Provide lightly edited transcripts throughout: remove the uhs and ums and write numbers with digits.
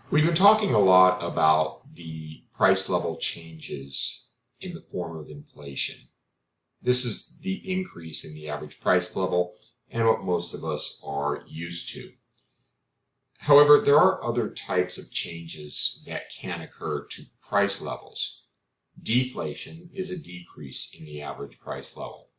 We've been talking a lot about the price level changes in the form of inflation. This is the increase in the average price level and what most of us are used to. However, there are other types of changes that can occur to price levels. Deflation is a decrease in the average price level.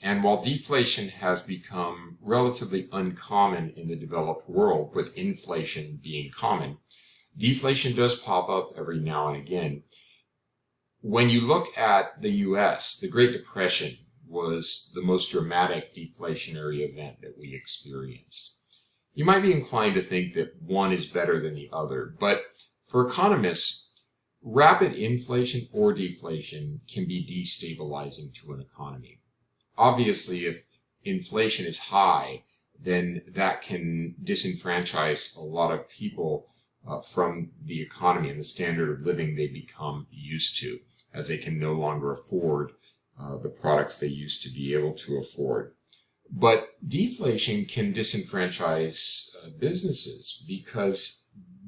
And while deflation has become relatively uncommon in the developed world, with inflation being common, deflation does pop up every now and again. When you look at the US, the Great Depression was the most dramatic deflationary event that we experienced. You might be inclined to think that one is better than the other, but for economists, rapid inflation or deflation can be destabilizing to an economy. Obviously, if inflation is high, then that can disenfranchise a lot of people from the economy and the standard of living they become used to, as they can no longer afford the products they used to be able to afford. But deflation can disenfranchise businesses because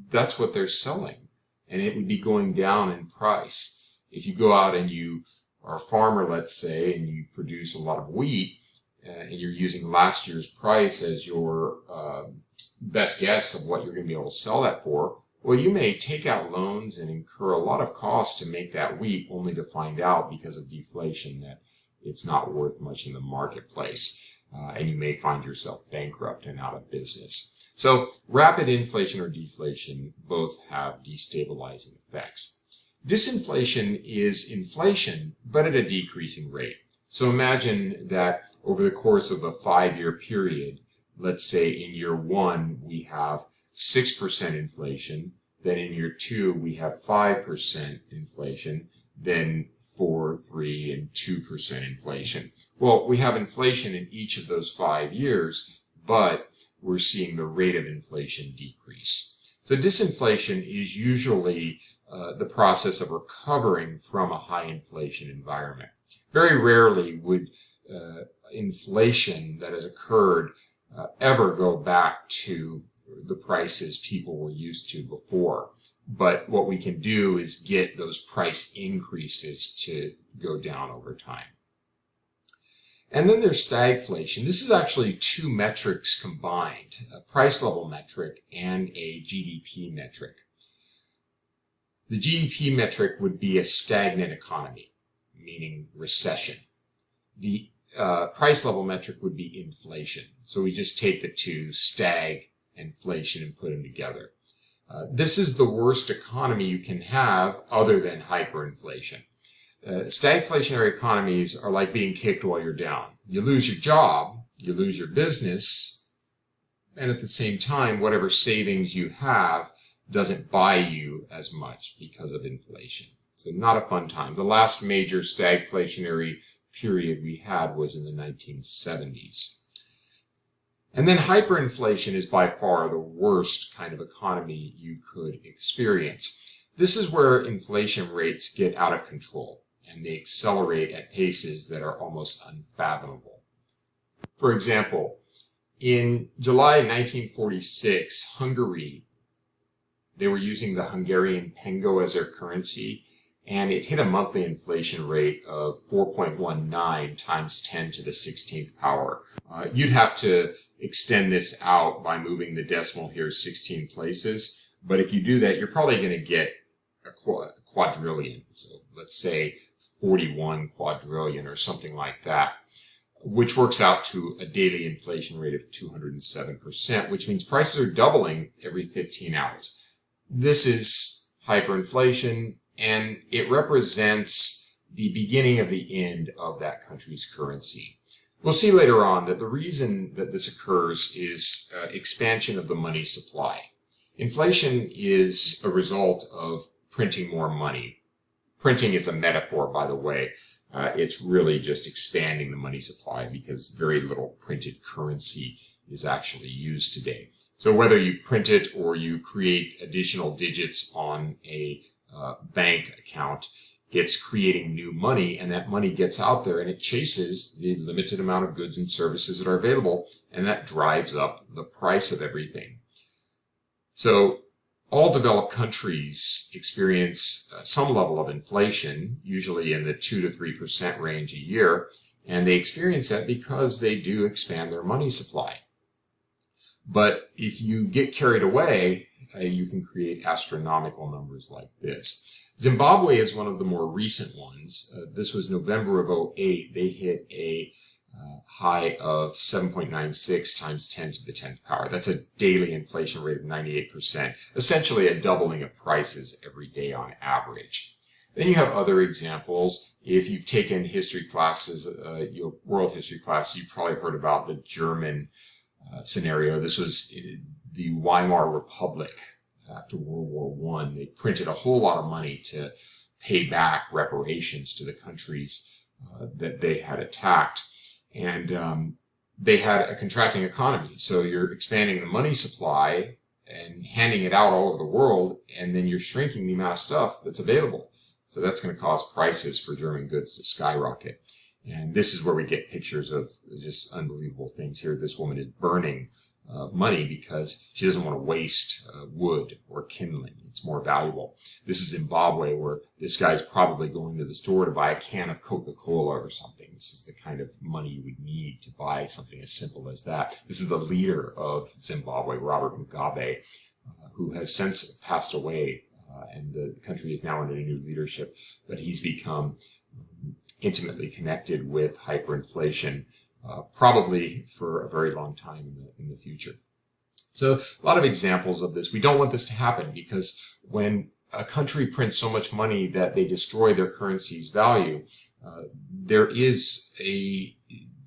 that's what they're selling, and it would be going down in price. If you go out and you are a farmer, let's say, and you produce a lot of wheat, and you're using last year's price as your best guess of what you're going to be able to sell that for, well, you may take out loans and incur a lot of costs to make that wheat, only to find out because of deflation that it's not worth much in the marketplace, and you may find yourself bankrupt and out of business. So rapid inflation or deflation both have destabilizing effects. Disinflation is inflation, but at a decreasing rate. So imagine that over the course of a 5-year period, let's say in year 1 we have 6% inflation, then in year 2 we have 5% inflation, then 4, 3, and 2% inflation. Well, we have inflation in each of those 5 years, but we're seeing the rate of inflation decrease. So disinflation is usually the process of recovering from a high inflation environment. Very rarely would inflation that has occurred ever go back to the prices people were used to before. But what we can do is get those price increases to go down over time. And then there's stagflation. This is actually two metrics combined, a price level metric and a GDP metric. The GDP metric would be a stagnant economy, meaning recession. The price level metric would be inflation. So we just take the two, stag and inflation, and put them together. This is the worst economy you can have other than hyperinflation. Stagflationary economies are like being kicked while you're down. You lose your job, you lose your business, and at the same time, whatever savings you have doesn't buy you as much because of inflation. So not a fun time. The last major stagflationary period we had was in the 1970s. And then hyperinflation is by far the worst kind of economy you could experience. This is where inflation rates get out of control and they accelerate at paces that are almost unfathomable. For example, in July 1946, Hungary, they were using the Hungarian pengo as their currency, and it hit a monthly inflation rate of 4.19 times 10 to the 16th power. You'd have to extend this out by moving the decimal here 16 places, but if you do that, you're probably going to get a quadrillion. So let's say 41 quadrillion or something like that, which works out to a daily inflation rate of 207%, which means prices are doubling every 15 hours. This is hyperinflation, and it represents the beginning of the end of that country's currency. We'll see later on that the reason that this occurs is expansion of the money supply. Inflation is a result of printing more money. Printing is a metaphor, by the way. It's really just expanding the money supply because very little printed currency is actually used today. So whether you print it or you create additional digits on a bank account, it's creating new money, and that money gets out there and it chases the limited amount of goods and services that are available, and that drives up the price of everything. So All developed countries experience some level of inflation, usually in the 2 to 3% range a year, and they experience that because they do expand their money supply. But if you get carried away, you can create astronomical numbers like this. Zimbabwe is one of the more recent ones. This was November of 2008. They hit a high of 7.96 times 10 to the 10th power. That's a daily inflation rate of 98%, essentially a doubling of prices every day on average. Then you have other examples. If you've taken history classes, your world history class, you've probably heard about the German scenario. This was the Weimar Republic after World War I. They printed a whole lot of money to pay back reparations to the countries that they had attacked. And they had a contracting economy. So you're expanding the money supply and handing it out all over the world, and then you're shrinking the amount of stuff that's available. So that's going to cause prices for German goods to skyrocket. And this is where we get pictures of just unbelievable things here. This woman is burning money because she doesn't want to waste wood or kindling. It's more valuable. This is Zimbabwe, where this guy's probably going to the store to buy a can of Coca-Cola or something. This is the kind of money you would need to buy something as simple as that. This is the leader of Zimbabwe, Robert Mugabe, who has since passed away, and the country is now under new leadership. But he's become intimately connected with hyperinflation, probably for a very long time in the future. So a lot of examples of this. We don't want this to happen, because when a country prints so much money that they destroy their currency's value, there is a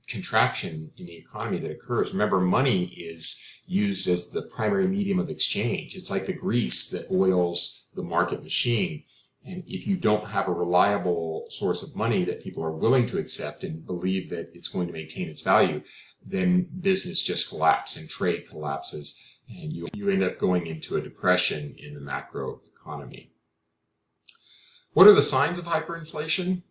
contraction in the economy that occurs. Remember, money is used as the primary medium of exchange. It's like the grease that oils the market machine. And if you don't have a reliable source of money that people are willing to accept and believe that it's going to maintain its value, then business just collapses and trade collapses, and you end up going into a depression in the macro economy. What are the signs of hyperinflation?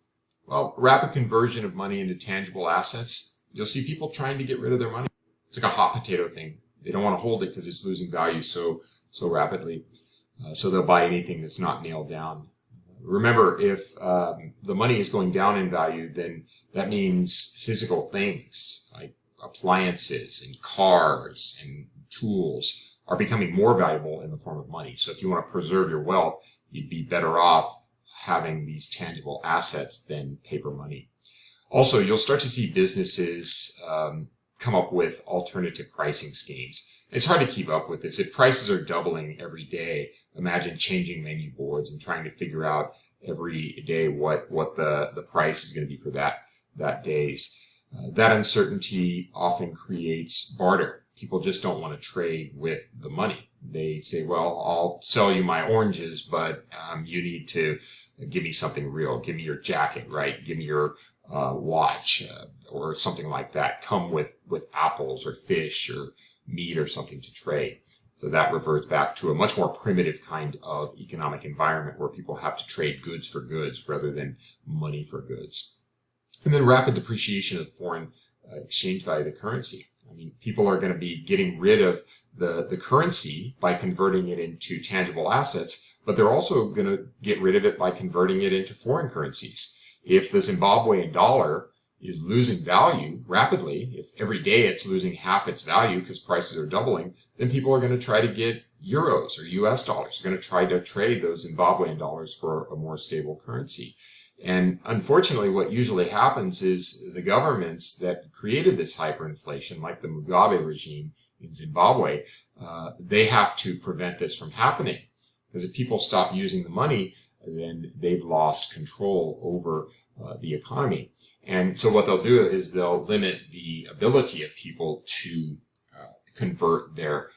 Well, rapid conversion of money into tangible assets. You'll see people trying to get rid of their money. It's like a hot potato thing. They don't want to hold it because it's losing value so rapidly. So they'll buy anything that's not nailed down. Remember, if the money is going down in value, then that means physical things like appliances and cars and tools are becoming more valuable in the form of money. So if you want to preserve your wealth, you'd be better off having these tangible assets than paper money. Also, you'll start to see businesses come up with alternative pricing schemes. It's hard to keep up with this. If prices are doubling every day, imagine changing menu boards and trying to figure out every day what the price is going to be for that day's. That uncertainty often creates barter. People just don't want to trade with the money. They say, well, I'll sell you my oranges, but you need to give me something real. Give me your jacket, right? Give me your watch or something like that. Come with apples or fish or meat or something to trade. So that reverts back to a much more primitive kind of economic environment where people have to trade goods for goods rather than money for goods. And then rapid depreciation of foreign exchange value of the currency. I mean, people are going to be getting rid of the currency by converting it into tangible assets, but they're also going to get rid of it by converting it into foreign currencies. If the Zimbabwean dollar is losing value rapidly, if every day it's losing half its value because prices are doubling, then people are going to try to get euros or US dollars. They're going to try to trade those Zimbabwean dollars for a more stable currency. And unfortunately, what usually happens is the governments that created this hyperinflation, like the Mugabe regime in Zimbabwe, they have to prevent this from happening. Because if people stop using the money, then they've lost control over the economy. And so what they'll do is they'll limit the ability of people to convert their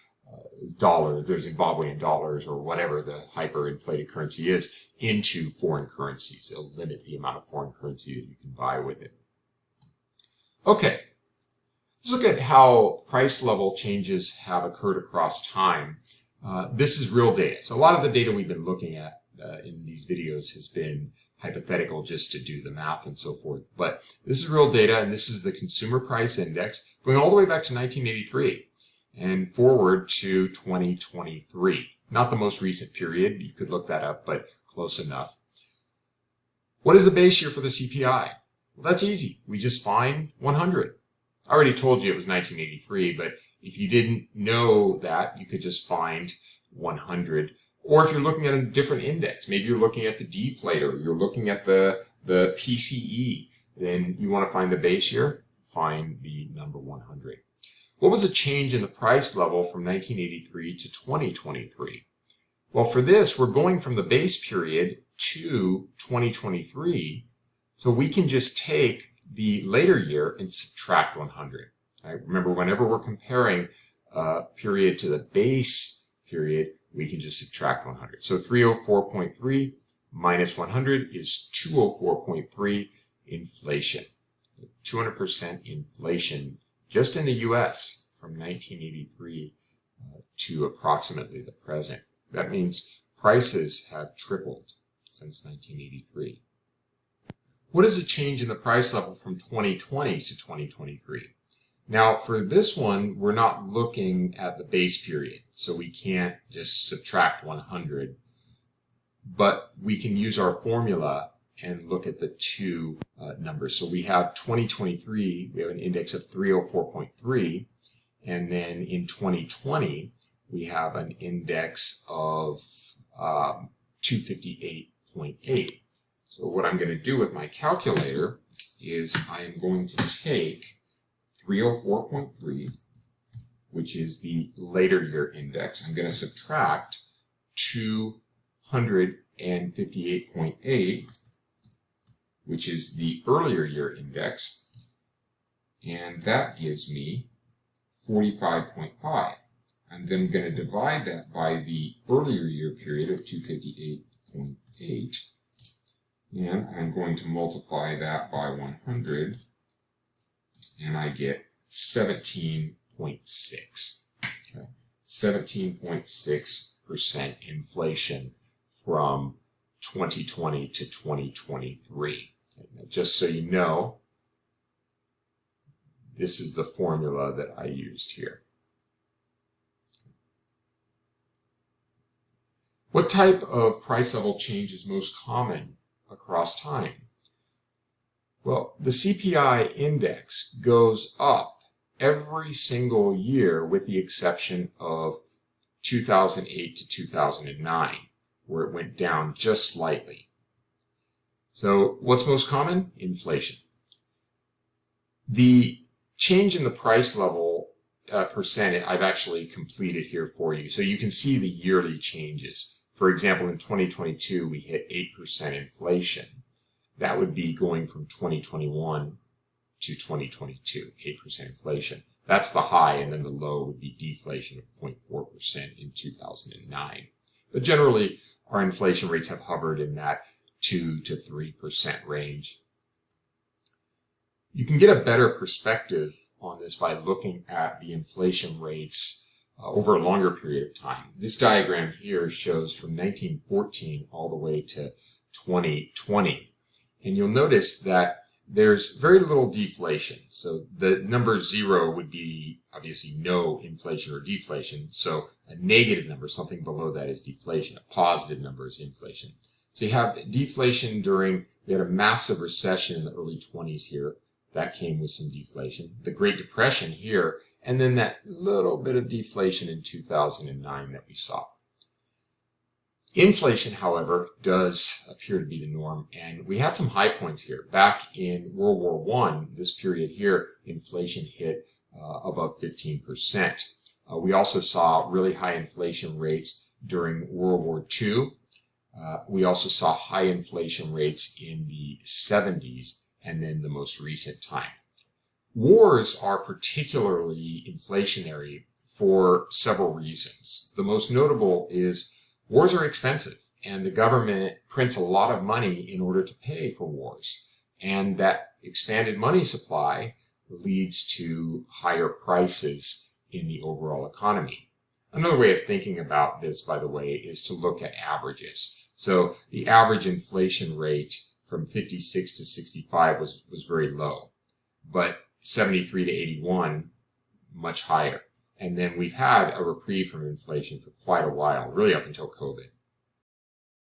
dollars, their Zimbabwean dollars, or whatever the hyperinflated currency is, into foreign currencies. They'll limit the amount of foreign currency that you can buy with it. Okay, let's look at how price level changes have occurred across time. This is real data. So a lot of the data we've been looking at in these videos has been hypothetical just to do the math and so forth. But this is real data, and this is the Consumer Price Index going all the way back to 1983 and forward to 2023. Not the most recent period, you could look that up, but close enough. What is the base year for the CPI? Well, that's easy. We just find 100. I already told you it was 1983, but if you didn't know that, you could just find 100. Or if you're looking at a different index, maybe you're looking at the deflator, you're looking at the PCE, then you want to find the base year, find the number 100. What was the change in the price level from 1983 to 2023? Well, for this, we're going from the base period to 2023, so we can just take the later year and subtract 100. Right? Remember, whenever we're comparing a period to the base period, we can just subtract 100. So 304.3 minus 100 is 204.3 inflation. 200% inflation just in the US from 1983 to approximately the present. That means prices have tripled since 1983. What is the change in the price level from 2020 to 2023? Now, for this one, we're not looking at the base period, so we can't just subtract 100, but we can use our formula and look at the two numbers. So we have 2023, we have an index of 304.3, and then in 2020, we have an index of 258.8. So what I'm going to do with my calculator is I am going to take 304.3, which is the later year index. I'm going to subtract 258.8, which is the earlier year index, and that gives me 45.5. I'm then going to divide that by the earlier year period of 258.8, and I'm going to multiply that by 100, and I get 17.6. Okay? 17.6% inflation from 2020 to 2023. Now, just so you know, this is the formula that I used here. What type of price level change is most common across time? Well, the CPI index goes up every single year with the exception of 2008 to 2009, where it went down just slightly. So what's most common? Inflation. The change in the price level percent I've actually completed here for you, so you can see the yearly changes. For example, in 2022, we hit 8% inflation. That would be going from 2021 to 2022, 8% inflation. That's the high, and then the low would be deflation of 0.4% in 2009. But generally, our inflation rates have hovered in that 2 to 3% range. You can get a better perspective on this by looking at the inflation rates over a longer period of time. This diagram here shows from 1914 all the way to 2020. And you'll notice that there's very little deflation. So the number 0 would be obviously no inflation or deflation. So a negative number, something below that, is deflation. A positive number is inflation. So you have deflation we had a massive recession in the early 20s here. That came with some deflation. The Great Depression here, and then that little bit of deflation in 2009 that we saw. Inflation, however, does appear to be the norm, and we had some high points here. Back in World War I, this period here, inflation hit above 15%. We also saw really high inflation rates during World War II. We also saw high inflation rates in the 70s, and then the most recent time. Wars are particularly inflationary for several reasons. The most notable is wars are expensive, and the government prints a lot of money in order to pay for wars. And that expanded money supply leads to higher prices in the overall economy. Another way of thinking about this, by the way, is to look at averages. So the average inflation rate from 56 to 65 was very low, but 73 to 81, much higher. And then we've had a reprieve from inflation for quite a while, really up until COVID.